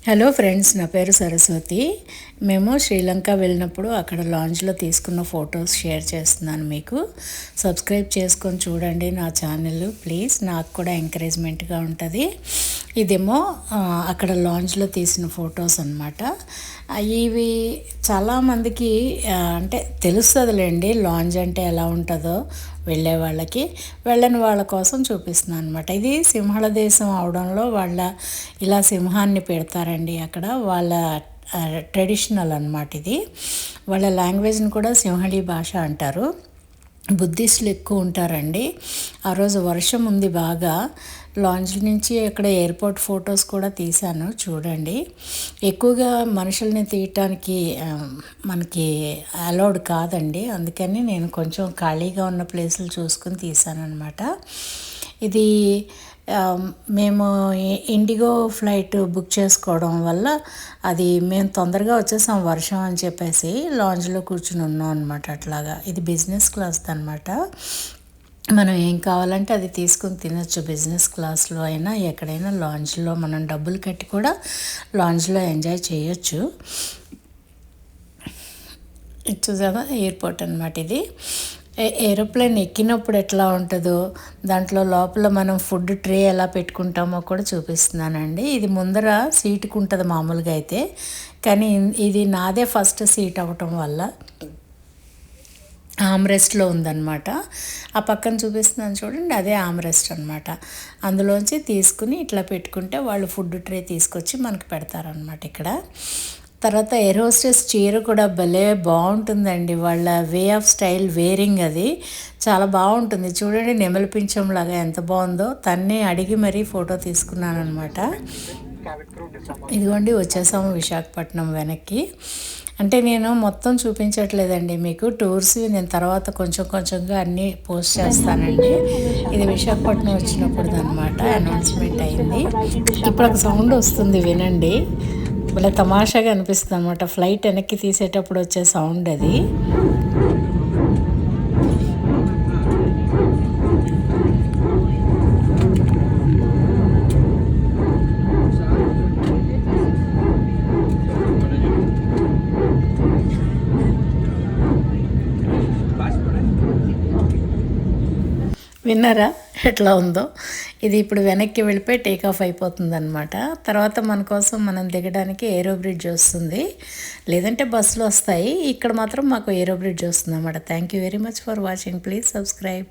Hello friends, నా పేరు సరస్వతి. మేము శ్రీలంక వెళ్ళినప్పుడు అక్కడ లాంజ్లో తీసుకున్న ఫొటోస్ షేర్ చేస్తున్నాను. మీకు సబ్స్క్రైబ్ చేసుకొని చూడండి నా ఛానల్ ప్లీజ్, నాకు కూడా ఎంకరేజ్మెంట్గా ఉంటుంది. ఇదేమో అక్కడ లాంజ్లో తీసిన ఫొటోస్ అన్నమాట. ఇవి చాలామందికి అంటే తెలుస్తుందిలేండి లాంజ్ అంటే ఎలా ఉంటుందో, వెళ్ళే వాళ్ళకి. వెళ్ళని వాళ్ళ కోసం చూపిస్తున్నాను అనమాట. ఇది సింహళ దేశం అవడంలో ఇలా సింహాన్ని పెడతారండి అక్కడ. వాళ్ళ ట్రెడిషనల్ అనమాట ఇది. వాళ్ళ లాంగ్వేజ్ని కూడా సింహళీ భాష అంటారు. బుద్ధిస్టులు ఎక్కువ ఉంటారండి. ఆ రోజు వర్షం ఉంది బాగా. లాంజ్ నుంచి అక్కడ ఎయిర్పోర్ట్ ఫొటోస్ కూడా తీశాను, చూడండి. ఎక్కువగా మనుషుల్ని తీయటానికి మనకి అలౌడ్ కాదండి, అందుకని నేను కొంచెం ఖాళీగా ఉన్న ప్లేసులు చూసుకుని తీశాను అనమాట. ఇది మేము ఇండిగో ఫ్లైట్ బుక్ చేసుకోవడం వల్ల మేము తొందరగా వచ్చేసాం వర్షం అని చెప్పేసి లాంజ్లో కూర్చుని ఉన్నాం అనమాట. అట్లాగా ఇది బిజినెస్ క్లాస్ అనమాట. మనం ఏం కావాలంటే అది తీసుకుని తినొచ్చు, బిజినెస్ క్లాస్లో అయినా ఎక్కడైనా. లాంజ్లో మనం డబ్బులు కట్టి కూడా లాంజ్లో ఎంజాయ్ చేయొచ్చు. చూసారా ఎయిర్పోర్ట్ అనమాట ఇది. ఏరోప్లేన్ ఎక్కినప్పుడు ఎట్లా ఉంటుందో, దాంట్లో లోపల మనం ఫుడ్ ట్రే ఎలా పెట్టుకుంటామో కూడా చూపిస్తున్నానండి. ఇది ముందర సీటుకు ఉంటుంది మామూలుగా అయితే, కానీ ఇది నాదే ఫస్ట్ సీట్ అవ్వటం వల్ల ఆమ్రెస్ట్లో ఉందన్నమాట. ఆ పక్కన చూపిస్తున్నాను చూడండి, అదే ఆమ్రెస్ట్ అనమాట. అందులోంచి తీసుకుని ఇట్లా పెట్టుకుంటే వాళ్ళు ఫుడ్ ట్రే తీసుకొచ్చి మనకు పెడతారనమాట ఇక్కడ. తర్వాత ఎయిర్ హోస్టెస్ చీర కూడా భలే బాగుంటుందండి. వాళ్ళ వే ఆఫ్ స్టైల్ వేరింగ్ అది చాలా బాగుంటుంది. చూడండి నెమలి పింఛంలాగా ఎంత బాగుందో. తన్నే అడిగి మరీ ఫోటో తీసుకున్నాను అనమాట. ఇదిగోండి వచ్చేసాము విశాఖపట్నం వెనక్కి. అంటే నేను మొత్తం చూపించట్లేదండి మీకు, టూర్స్ నేను తర్వాత కొంచెంగా అన్నీ పోస్ట్ చేస్తానండి. ఇది విశాఖపట్నం వచ్చినప్పుడు అనమాట అనౌన్స్మెంట్ అయింది. ఇప్పుడు ఒక సౌండ్ వస్తుంది వినండి, భలే తమాషాగా అనిపిస్తుంది అనమాట. ఫ్లైట్ వెనక్కి తీసేటప్పుడు వచ్చే సౌండ్ అది. విన్నారా ఎట్లా ఉందో? ఇది ఇప్పుడు వెనక్కి వెళ్ళిపోయి టేకాఫ్ అయిపోతుంది అనమాట. తర్వాత మన కోసం మనం దిగడానికి ఏరో బ్రిడ్జ్ వస్తుంది, లేదంటే బస్సులు వస్తాయి. ఇక్కడ మాత్రం మాకు ఏరో బ్రిడ్జ్ వస్తుంది అనమాట. Thank you very much for watching. Please subscribe.